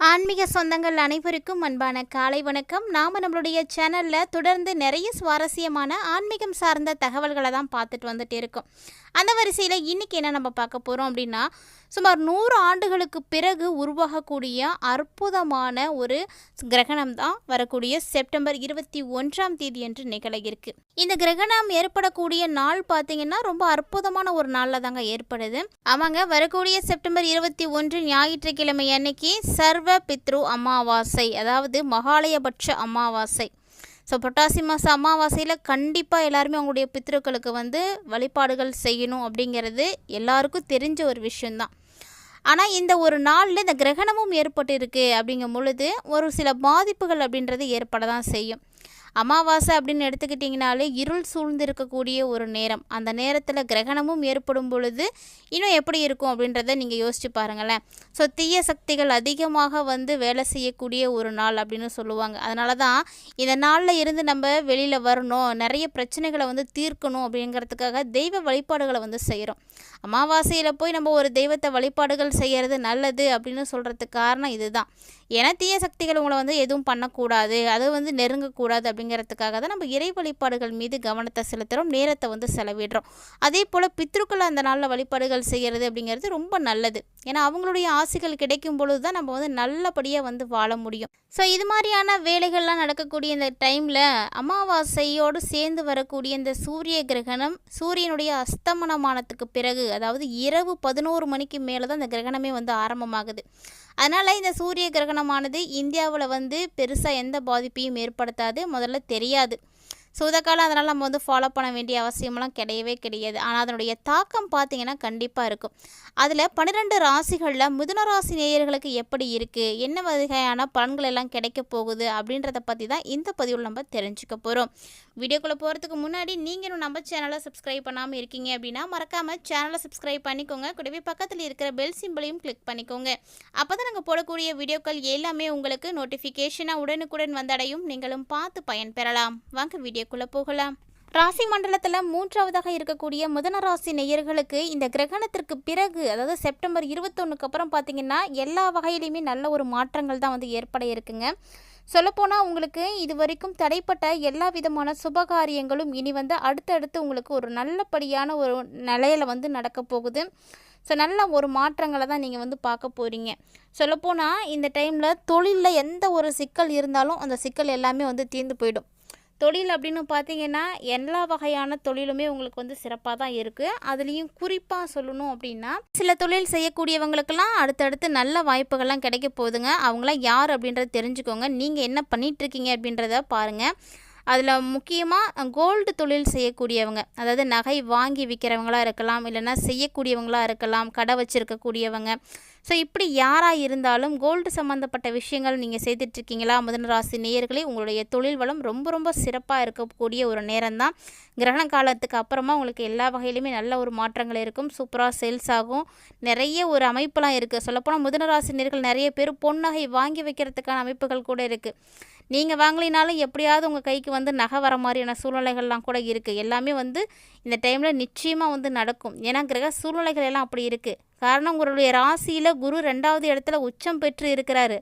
ஆன்மீக சொந்தங்கள் அனைவருக்கும் அன்பான காலை வணக்கம். நாம் நம்மளுடைய சேனலில் தொடர்ந்து நிறைய சுவாரஸ்யமான ஆன்மீகம் சார்ந்த தகவல்களை தான் பார்த்துட்டு வந்துட்டு இருக்கோம். அந்த வரிசையில் இன்றைக்கி என்ன நம்ம பார்க்க போகிறோம் அப்படின்னா, சுமார் 100 ஆண்டுகளுக்கு பிறகு உருவாகக்கூடிய அற்புதமான ஒரு கிரகணம் தான் வரக்கூடிய செப்டம்பர் 21ஆம் தேதி என்று நிகழ இருக்கு. இந்த கிரகணம் ஏற்படக்கூடிய நாள் பார்த்தீங்கன்னா ரொம்ப அற்புதமான ஒரு நாளில் தாங்க ஏற்படுது. ஆமாங்க, வரக்கூடிய செப்டம்பர் 21 ஞாயிற்றுக்கிழமை அன்னைக்கு சர்வ பித்ரு அமாவாசை, அதாவது மகாலயபட்ச அமாவாசை. ஸோ புரட்டாசி மாதம் அமாவாசையில் கண்டிப்பாக எல்லாருமே அவங்களுடைய பித்ருக்களுக்கு வழிபாடுகள் செய்யணும் அப்படிங்கிறது எல்லாருக்கும் தெரிஞ்ச ஒரு விஷயந்தான். ஆனால் இந்த ஒரு நாளில் இந்த கிரகணமும் ஏற்பட்டிருக்கு அப்படிங்கும் பொழுது ஒரு சில பாதிப்புகள் அப்படின்றது ஏற்பட தான் செய்யும். அமாவாசை அப்படின்னு எடுத்துக்கிட்டிங்கனாலே இருள் சூழ்ந்து இருக்கக்கூடிய ஒரு நேரம். அந்த நேரத்தில் கிரகணமும் ஏற்படும் பொழுது இன்னும் எப்படி இருக்கும் அப்படின்றத நீங்கள் யோசிச்சு பாருங்களேன். ஸோ தீய சக்திகள் அதிகமாக வேலை செய்யக்கூடிய ஒரு நாள் அப்படின்னு சொல்லுவாங்க. அதனால தான் இந்த நாளில் இருந்து நம்ம வெளியில் வரணும், நிறைய பிரச்சனைகளை தீர்க்கணும் அப்படிங்கிறதுக்காக தெய்வ வழிபாடுகளை செய்கிறோம். அமாவாசையில் போய் நம்ம ஒரு தெய்வத்தை வழிபாடுகள் செய்கிறது நல்லது அப்படின்னு சொல்கிறதுக்கு காரணம் இதுதான். ஏன்னா தீய சக்திகள் உங்களை எதுவும் பண்ணக்கூடாது, அது நெருங்கக்கூடாது அப்படிங்கிறதுக்காக தான் நம்ம இறை வழிபாடுகள் மீது கவனத்தை செலுத்துகிறோம், நேரத்தை செலவிடுறோம். அதே போல் பித்ருக்கள் அந்த நாளில் வழிபாடுகள் செய்கிறது அப்படிங்கிறது ரொம்ப நல்லது. ஏன்னா அவங்களுடைய ஆசைகள் கிடைக்கும் பொழுது தான் நம்ம நல்லபடியாக வாழ முடியும். ஸோ இது மாதிரியான வேலைகள்லாம் நடக்கக்கூடிய இந்த டைமில் அமாவாசையோடு சேர்ந்து வரக்கூடிய இந்த சூரிய கிரகணம் சூரியனுடைய அஸ்தமனமானத்துக்கு பிறகு, அதாவது இரவு 11 மணிக்கு மேலே தான் இந்த கிரகணமே ஆரம்பமாகுது. அதனால் இந்த சூரிய கிரகணமானது இந்தியாவில் பெருசாக எந்த பாதிப்பையும் ஏற்படுத்தாது, முதல்ல தெரியாது. ஸோ இதை காலம் அதனால் நம்ம ஃபாலோ பண்ண வேண்டிய அவசியமெல்லாம் கிடையவே கிடையாது. ஆனால் அதனுடைய தாக்கம் பார்த்திங்கன்னா கண்டிப்பாக இருக்கும். அதில் 12 ராசிகளில் மிதுன ராசி நேயர்களுக்கு எப்படி இருக்குது, என்ன வகையான பலன்கள் எல்லாம் கிடைக்க போகுது அப்படின்றத பற்றி தான் இந்த பதிவில் நம்ம தெரிஞ்சுக்க போகிறோம். வீடியோக்குள்ளே போகிறதுக்கு முன்னாடி நீங்கள் இன்னும் நம்ம சேனலை சப்ஸ்கிரைப் பண்ணாமல் இருக்கீங்க அப்படின்னா மறக்காமல் சேனலை சப்ஸ்கிரைப் பண்ணிக்கோங்க. கூடவே பக்கத்தில் இருக்கிற பெல் சிம்பிளையும் கிளிக் பண்ணிக்கோங்க. அப்போ தான் நாங்கள் போடக்கூடிய வீடியோக்கள் எல்லாமே உங்களுக்கு நோட்டிஃபிகேஷனாக உடனுக்குடன் வந்தடையும், நீங்களும் பார்த்து பயன்பெறலாம். வாங்க வீடியோக்குள்ளே போகலாம். ராசி மண்டலத்தில் 3ஆவதாக இருக்கக்கூடிய மிதுன ராசி நேயர்களுக்கு இந்த கிரகணத்திற்கு பிறகு, அதாவது செப்டம்பர் 21க்கு அப்புறம் பார்த்திங்கன்னா எல்லா வகையிலையுமே நல்ல ஒரு மாற்றங்கள் தான் ஏற்பட இருக்குங்க. சொல்லப்போனால் உங்களுக்கு இது வரைக்கும் தடைப்பட்ட எல்லா விதமான சுபகாரியங்களும் இனி அடுத்தடுத்து உங்களுக்கு ஒரு நல்லபடியான ஒரு நிலையில் நடக்க போகுது. ஸோ நல்ல ஒரு மாற்றங்களை தான் நீங்கள் பார்க்க போகிறீங்க. சொல்லப்போனால் இந்த டைமில் தொழிலில் எந்த ஒரு சிக்கல் இருந்தாலும் அந்த சிக்கல் எல்லாமே தீர்ந்து போயிடும். தொழில் அப்படின்னு பார்த்தீங்கன்னா எல்லா வகையான தொழிலுமே உங்களுக்கு சிறப்பாக தான் இருக்குது. அதுலேயும் குறிப்பாக சொல்லணும் அப்படின்னா சில தொழில் செய்யக்கூடியவங்களுக்கெல்லாம் அடுத்தடுத்து நல்ல வாய்ப்புகள்லாம் கிடைக்க போகுதுங்க. அவங்களாம் யார் அப்படின்றத தெரிஞ்சுக்கோங்க. நீங்கள் என்ன பண்ணிகிட்ருக்கீங்க அப்படின்றத பாருங்கள். அதில் முக்கியமாக கோல்டு தொழில் செய்யக்கூடியவங்க, அதாவது நகை வாங்கி விற்கிறவங்களாக இருக்கலாம், இல்லைன்னா செய்யக்கூடியவங்களாக இருக்கலாம், கடை வச்சுருக்கக்கூடியவங்க. ஸோ இப்படி யாராக இருந்தாலும் கோல்டு சம்மந்தப்பட்ட விஷயங்கள் நீங்கள் செய்துட்ருக்கீங்களா மிதுன ராசி நேயர்களே, உங்களுடைய தொழில் வளம் ரொம்ப ரொம்ப சிறப்பாக இருக்கக்கூடிய ஒரு நேரம் தான். கிரகண காலத்துக்கு அப்புறமா உங்களுக்கு எல்லா வகையிலுமே நல்ல ஒரு மாற்றங்கள் இருக்கும். சூப்பராக சேல்ஸ் ஆகும். நிறைய ஒரு அமைப்பெலாம் இருக்குது. சொல்லப்போனால் மிதுன ராசி நேயர்கள் நிறைய பேர் பொன்னகை வாங்கி வைக்கிறதுக்கான அமைப்புகள் கூட இருக்குது. நீங்கள் வாங்கலினாலும் எப்படியாவது உங்கள் கைக்கு நகை வர மாதிரியான சூழ்நிலைகள்லாம் கூட இருக்குது. எல்லாமே இந்த டைமில் நிச்சயமாக நடக்கும். ஏன்னா கிரக சூழ்நிலைகள் எல்லாம் அப்படி இருக்குது. காரணம், உங்களுடைய ராசியில் குரு 2வது இடத்துல உச்சம் பெற்று இருக்கிறாரு.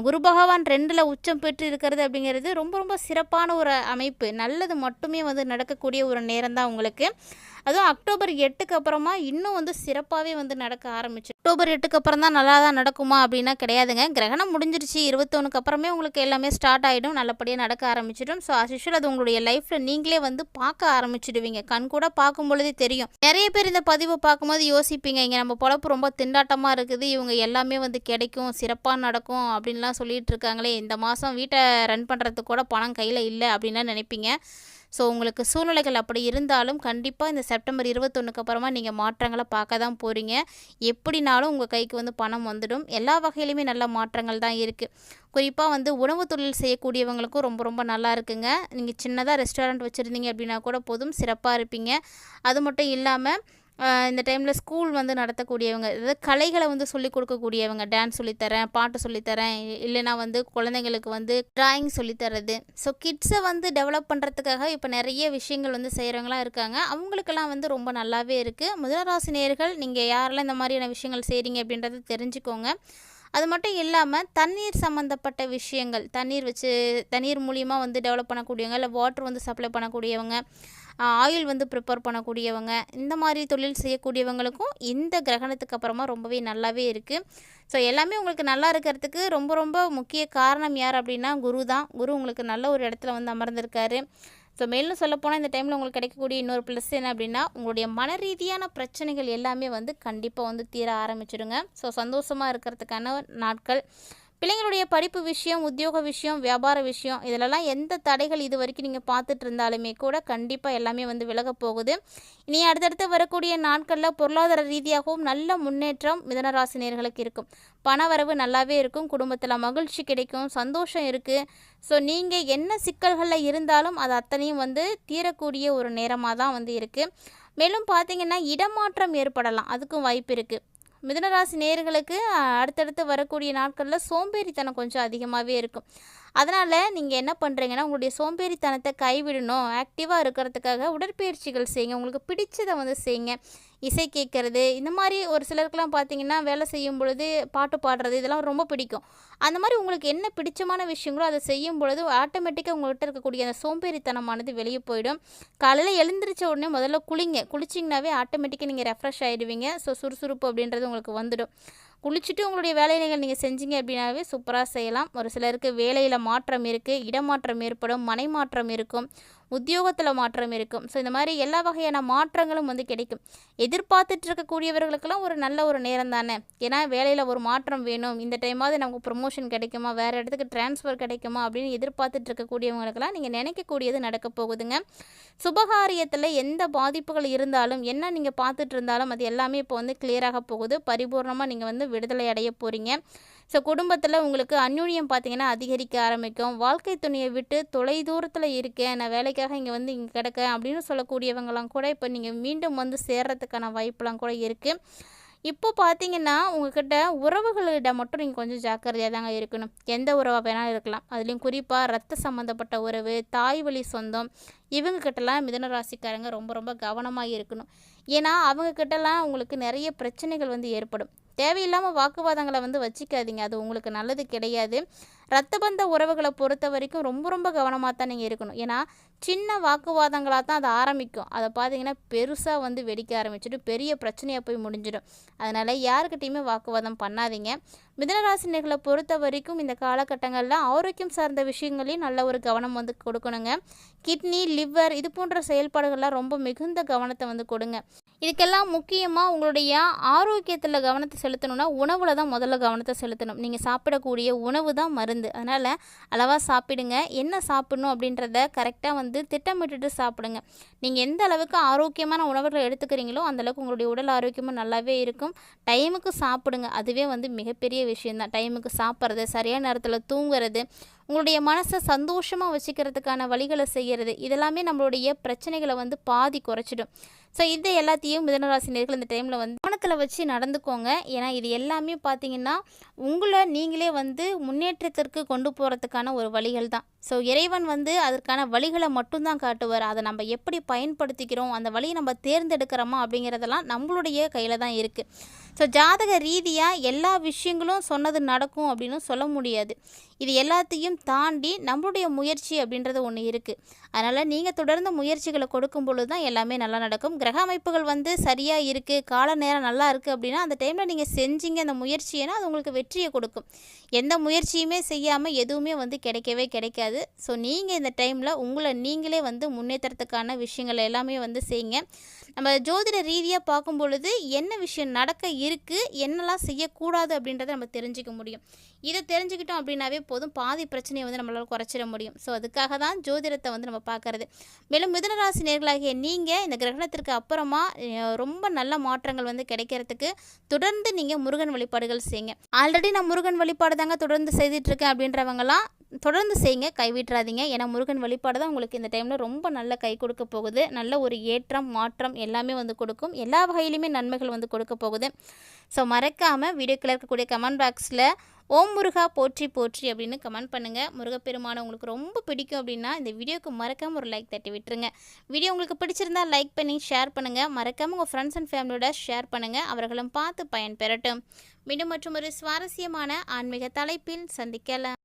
குரு பகவான் 2ல் உச்சம் பெற்று இருக்கிறது அப்படிங்கிறது ரொம்ப ரொம்ப சிறப்பான ஒரு அமைப்பு. நல்லது மட்டுமே நடக்கக்கூடிய ஒரு நேரம் தான் உங்களுக்கு. அதுவும் அக்டோபர் 8க்கு அப்புறமா இன்னும் சிறப்பாகவே நடக்க ஆரம்பிச்சு. அக்டோபர் 8க்கு அப்புறம் தான் நல்லா தான் நடக்குமா அப்படின்னா கிடையாதுங்க. கிரகணம் முடிஞ்சிருச்சு, 21க்கு அப்புறமே உங்களுக்கு எல்லாமே ஸ்டார்ட் ஆகிடும், நல்லபடியாக நடக்க ஆரம்பிச்சிடும். ஸோ அஸ்யூஷுவல் அது உங்களுடைய லைஃப்பில் நீங்களே பார்க்க ஆரம்பிச்சிடுவீங்க. கண் கூட பார்க்கும் பொழுதே தெரியும். நிறைய பேர் இந்த பதிவை பார்க்கும்போது யோசிப்பீங்க, இங்கே நம்ம பொழப்பு ரொம்ப திண்டாட்டமாக இருக்குது, இவங்க எல்லாமே கிடைக்கும், சிறப்பாக நடக்கும் அப்படின்லாம் சொல்லிகிட்டு இருக்காங்களே, இந்த மாதம் வீட்டை ரன் பண்ணுறதுக்கு கூட பணம் கையில் இல்லை அப்படின்லாம் நினைப்பீங்க. ஸோ உங்களுக்கு சூழ்நிலைகள் அப்படி இருந்தாலும் கண்டிப்பாக இந்த செப்டம்பர் 21க்கு அப்புறமா நீங்கள் மாற்றங்களை பார்க்க தான் போகிறீங்க. எப்படினாலும் உங்கள் கைக்கு பணம் வந்துடும். எல்லா வகையிலுமே நல்ல மாற்றங்கள் தான் இருக்குது. குறிப்பாக உணவு தொழில் செய்யக்கூடியவங்களுக்கும் ரொம்ப ரொம்ப நல்லா இருக்குங்க. நீங்கள் சின்னதாக ரெஸ்டாரண்ட் வச்சுருந்தீங்க அப்படின்னா கூட போதும், சிறப்பாக இருப்பீங்க. அது மட்டும் இல்லாமல் இந்த டைமில் ஸ்கூல் நடத்தக்கூடியவங்க, அதாவது கலைகளை சொல்லிக் கொடுக்கக்கூடியவங்க, டான்ஸ் சொல்லித்தரேன், பாட்டு சொல்லித்தரேன், இல்லைனா குழந்தைங்களுக்கு ட்ராயிங் சொல்லித்தரது. ஸோ கிட்ஸை டெவலப் பண்ணுறதுக்காக இப்போ நிறைய விஷயங்கள் செய்கிறவங்களாம் இருக்காங்க. அவங்களுக்கெல்லாம் ரொம்ப நல்லாவே இருக்குது. மிதுன ராசி நேயர்கள் நீங்கள் யாரெல்லாம் இந்த மாதிரியான விஷயங்கள் செய்கிறீங்க அப்படின்றத தெரிஞ்சுக்கோங்க. அது மட்டும் இல்லாமல் தண்ணீர் சம்மந்தப்பட்ட விஷயங்கள், தண்ணீர் மூலியமா வந்து டெவலப் பண்ணக்கூடியவங்க, இல்லை வாட்டர் வந்து சப்ளை பண்ணக்கூடியவங்க, ஆயில் வந்து ப்ரிப்பேர் பண்ணக்கூடியவங்க, இந்த மாதிரி தொழில் செய்யக்கூடியவங்களுக்கும் இந்த கிரகணத்துக்கு அப்புறமா ரொம்பவே நல்லாவே இருக்குது. ஸோ எல்லாமே உங்களுக்கு நல்லா இருக்கிறதுக்கு ரொம்ப ரொம்ப முக்கிய காரணம் யார் அப்படின்னா குரு தான். குரு உங்களுக்கு நல்ல ஒரு இடத்துல வந்து அமர்ந்திருக்காரு. ஸோ மேலும் சொல்லப்போனால் இந்த டைமில் உங்களுக்கு கிடைக்கக்கூடிய இன்னொரு ப்ளஸ் என்ன அப்படின்னா, உங்களுடைய மன ரீதியான பிரச்சனைகள் எல்லாமே வந்து கண்டிப்பாக வந்து தீர ஆரம்பிச்சிடுங்க. ஸோ சந்தோஷமாக இருக்கிறதுக்கான நாட்கள். பிள்ளைங்களுடைய படிப்பு விஷயம், உத்தியோக விஷயம், வியாபார விஷயம், இதிலெல்லாம் எந்த தடைகள் இது வரைக்கும் நீங்கள் பார்த்துட்டு இருந்தாலுமே கூட கண்டிப்பாக எல்லாமே வந்து விலக போகுது. இனி அடுத்தடுத்து வரக்கூடிய நாட்களில் பொருளாதார ரீதியாகவும் நல்ல முன்னேற்றம் மிதுனராசினியர்களுக்கு இருக்கும். பணவரவு நல்லாவே இருக்கும். குடும்பத்தில் மகிழ்ச்சி கிடைக்கும், சந்தோஷம் இருக்குது. ஸோ நீங்கள் என்ன சிக்கல்களில் இருந்தாலும் அது அத்தனையும் வந்து தீரக்கூடிய ஒரு நேரமாக தான் வந்து இருக்குது. மேலும் பார்த்திங்கன்னா இடமாற்றம் ஏற்படலாம், அதுக்கும் வாய்ப்பு இருக்குது. மிதுனராசி நேயர்களுக்கு அடுத்தடுத்து வரக்கூடிய நாட்களில் சோம்பேறித்தனம் கொஞ்சம் அதிகமாகவே இருக்கும். அதனால் நீங்கள் என்ன பண்ணுறீங்கன்னா, உங்களுடைய சோம்பேறித்தனத்தை கைவிடணும், ஆக்டிவாக இருக்கிறதுக்காக உடற்பயிற்சிகள் செய்யுங்க. உங்களுக்கு பிடிச்சதை வந்து செய்யுங்க. இசை கேட்குறது, இந்த மாதிரி ஒரு சிலருக்குலாம் பார்த்திங்கன்னா வேலை செய்யும் பொழுது பாட்டு பாடுறது இதெல்லாம் ரொம்ப பிடிக்கும். அந்த மாதிரி உங்களுக்கு என்ன பிடிச்சமான விஷயங்களோ அதை செய்யும் பொழுது ஆட்டோமேட்டிக்காக உங்கள்கிட்ட இருக்கக்கூடிய அந்த சோம்பேறித்தனமானது வெளியே போயிடும். காலையில் எழுந்திரிச்ச உடனே முதல்ல குளிச்சிங்கனாவே ஆட்டோமேட்டிக்காக நீங்கள் ரெஃப்ரெஷ் ஆகிடுவீங்க. ஸோ சுறுசுறுப்பு அப்படின்றது உங்களுக்கு வந்துடும். குளிச்சுட்டு உங்களுடைய வேலைகள் நீங்கள் செஞ்சீங்க அப்படின்னாவே சூப்பராக செய்யலாம். ஒரு சிலருக்கு வேலையில் மாற்றம் இருக்குது, இடமாற்றம் ஏற்படும், மனை மாற்றம் இருக்கும், உத்தியோகத்தில் மாற்றம் இருக்கும். ஸோ இந்த மாதிரி எல்லா வகையான மாற்றங்களும் வந்து கிடைக்கும். எதிர்பார்த்துட்டு இருக்கக்கூடியவர்களுக்கெல்லாம் ஒரு நல்ல ஒரு நேரம் தானே. ஏன்னா வேலையில் ஒரு மாற்றம் வேணும், இந்த டைமாவது நமக்கு ப்ரொமோஷன் கிடைக்குமா, வேறு இடத்துக்கு ட்ரான்ஸ்ஃபர் கிடைக்குமா அப்படின்னு எதிர்பார்த்துட்டு இருக்கக்கூடியவங்களுக்கெல்லாம் நீங்கள் நினைக்கக்கூடியது நடக்க போகுதுங்க. சுபகாரியத்தில் எந்த பாதிப்புகள் இருந்தாலும், என்ன நீங்கள் பார்த்துட்டு இருந்தாலும் அது எல்லாமே இப்போ வந்து கிளியராக போகுது. பரிபூர்ணமாக நீங்கள் வந்து விடுதலை அடைய போகிறீங்க. ஸோ குடும்பத்தில் உங்களுக்கு அந்யோன்யம் பார்த்திங்கன்னா அதிகரிக்க ஆரம்பிக்கும். வாழ்க்கை துணையை விட்டு தொலை தூரத்தில் இருக்கேன், நான் வேலைக்காக இங்கே வந்து இங்கே கிடக்கேன் அப்படின்னு சொல்லக்கூடியவங்களாம் கூட இப்போ நீங்கள் மீண்டும் வந்து சேர்கிறதுக்கான வாய்ப்பெலாம் கூட இருக்குது. இப்போ பார்த்தீங்கன்னா உங்கள்கிட்ட உறவுகளிடம் மட்டும் நீங்கள் கொஞ்சம் ஜாக்கிரதையாக தாங்க இருக்கணும். எந்த உறவாக வேணாலும் இருக்கலாம். அதுலேயும் குறிப்பாக ரத்த சம்மந்தப்பட்ட உறவு, தாய் வழி சொந்தம், இவங்கக்கிட்டலாம் மிதுன ராசிக்காரங்க ரொம்ப ரொம்ப கவனமாக இருக்கணும். ஏன்னா அவங்கக்கிட்டலாம் உங்களுக்கு நிறைய பிரச்சனைகள் வந்து ஏற்படும். தேவையில்லாமல் வாக்குவாதங்களை வந்து வச்சுக்காதீங்க, அது உங்களுக்கு நல்லது கிடையாது. ரத்த பந்த உறவுகளை பொறுத்த வரைக்கும் ரொம்ப ரொம்ப கவனமாக தான் நீங்கள் இருக்கணும். ஏன்னா சின்ன வாக்குவாதங்களாக தான் அது ஆரம்பிக்கும். அதை பார்த்தீங்கன்னா பெருசாக வந்து வெடிக்க ஆரம்பிச்சுட்டு பெரிய பிரச்சனையாக போய் முடிஞ்சிடும். அதனால் யாருக்கிட்டையுமே வாக்குவாதம் பண்ணாதீங்க. மிதுனராசினியர்களை பொறுத்த வரைக்கும் இந்த காலகட்டங்களில் ஆரோக்கியம் சார்ந்த விஷயங்களையும் நல்ல ஒரு கவனம் வந்து கொடுக்கணுங்க. கிட்னி, லிவர் இது போன்ற செயல்பாடுகள்லாம் ரொம்ப மிகுந்த கவனத்தை வந்து கொடுங்க. இதுக்கெல்லாம் முக்கியமாக உங்களுடைய ஆரோக்கியத்தில் கவனத்தை செலுத்தணும்னா உணவில் தான் முதல்ல கவனத்தை செலுத்தணும். நீங்கள் சாப்பிடக்கூடிய உணவு தான் மருந்து. அதனால் அளவாக சாப்பிடுங்க. என்ன சாப்பிடணும் அப்படின்றத கரெக்டாக வந்து திட்டமிட்டுட்டு சாப்பிடுங்க. நீங்கள் எந்த அளவுக்கு ஆரோக்கியமான உணவுகளை எடுத்துக்கிறீங்களோ அந்தளவுக்கு உங்களுடைய உடல் ஆரோக்கியமும் நல்லாவே இருக்கும். டைமுக்கு சாப்பிடுங்க, அதுவே வந்து மிகப்பெரிய விஷயந்தான். டைமுக்கு சாப்பிட்றது, சரியான நேரத்தில் தூங்குறது, உங்களுடைய மனசை சந்தோஷமாக வச்சுக்கிறதுக்கான வழிகளை செய்கிறது, இதெல்லாமே நம்மளுடைய பிரச்சனைகளை வந்து பாதி குறைச்சிடும். ஸோ இது எல்லாத்தையும் மிதுனராசினியர்கள் இந்த டைமில் வந்து கவனத்தில் வச்சு நடந்துக்கோங்க. ஏன்னா இது எல்லாமே பார்த்தீங்கன்னா உங்களை நீங்களே வந்து முன்னேற்றத்திற்கு கொண்டு போகிறதுக்கான ஒரு வழிகள் தான். ஸோ இறைவன் வந்து அதற்கான வழிகளை மட்டும்தான் காட்டுவார். அதை நம்ம எப்படி பயன்படுத்திக்கிறோம், அந்த வழியை நம்ம தேர்ந்தெடுக்கிறோமா அப்படிங்கிறதெல்லாம் நம்மளுடைய கையில் தான் இருக்குது. ஸோ ஜாதக ரீதியாக எல்லா விஷயங்களும் சொன்னது நடக்கும் அப்படின்னு சொல்ல முடியாது. இது எல்லாத்தையும் தாண்டி நம்மளுடைய முயற்சி அப்படின்றது ஒன்று இருக்குது. அதனால் நீங்கள் தொடர்ந்து முயற்சிகளை கொடுக்கும் பொழுது தான் எல்லாமே நல்லா நடக்கும். கிரக அமைப்புகள் வந்து சரியாக இருக்குது, கால நேரம் நல்லா இருக்குது அப்படின்னா அந்த டைமில் நீங்கள் செஞ்சீங்க அந்த முயற்சினா அது உங்களுக்கு வெற்றியை கொடுக்கும். எந்த முயற்சியுமே செய்யாமல் எதுவுமே வந்து கிடைக்கவே கிடைக்காது. ஸோ நீங்கள் இந்த டைமில் உங்களை நீங்களே வந்து முன்னேற்றத்துக்கான விஷயங்கள் எல்லாமே வந்து செய்யுங்க. நம்ம ஜோதிட ரீதியாக பார்க்கும் பொழுது என்ன விஷயம் நடக்க இருக்குது, என்னெல்லாம் செய்யக்கூடாது அப்படின்றத நம்ம தெரிஞ்சிக்க முடியும். இதை தெரிஞ்சுக்கிட்டோம் அப்படின்னாவே போதும், பாதி பிரச்சனையை வந்து நம்மளால் குறைச்சிட முடியும். ஸோ அதுக்காக தான் ஜோதிடத்தை வந்து நம்ம பார்க்குறது. மேலும் மிதுனராசி நேயர்களாகிய நீங்கள் இந்த கிரகணத்திற்கு அப்புறமா ரொம்ப நல்ல மாற்றங்கள் வந்து கிடைக்கிறதுக்கு தொடர்ந்து நீங்கள் முருகன் வழிபாடுகள் செய்யுங்க. ஆல்ரெடி நான் முருகன் வழிபாடு தாங்க தொடர்ந்து செய்துட்ருக்கேன் அப்படின்றவங்களாம் தொடர்ந்து செய்யுங்க, கைவிட்றாதீங்க. ஏன்னா முருகன் வழிபாடு தான் உங்களுக்கு இந்த டைமில் ரொம்ப நல்ல கை கொடுக்க போகுது. நல்ல ஒரு ஏற்றம் மாற்றம் எல்லாமே வந்து கொடுக்கும். எல்லா வகையிலுமே நன்மைகள் வந்து கொடுக்க போகுது. ஸோ மறக்காமல் வீடியோக்கில் இருக்கக்கூடிய கமெண்ட் பாக்ஸில் ஓம் முருகா போற்றி போற்றி அப்படின்னு கமெண்ட் பண்ணுங்கள். முருகப்பெருமானை உங்களுக்கு ரொம்ப பிடிக்கும் அப்படின்னா இந்த வீடியோக்கு மறக்காமல் ஒரு லைக் தட்டி விட்டுருங்க. வீடியோ உங்களுக்கு பிடிச்சிருந்தா லைக் பண்ணி ஷேர் பண்ணுங்கள். மறக்காமல் உங்கள் ஃப்ரெண்ட்ஸ் அண்ட் ஃபேமிலியோட ஷேர் பண்ணுங்கள். அவர்களும் பார்த்து பயன்பெறட்டும். மீண்டும் மற்றும் ஒரு சுவாரஸ்யமான ஆன்மீக தலைப்பில் சந்திக்கலாம்.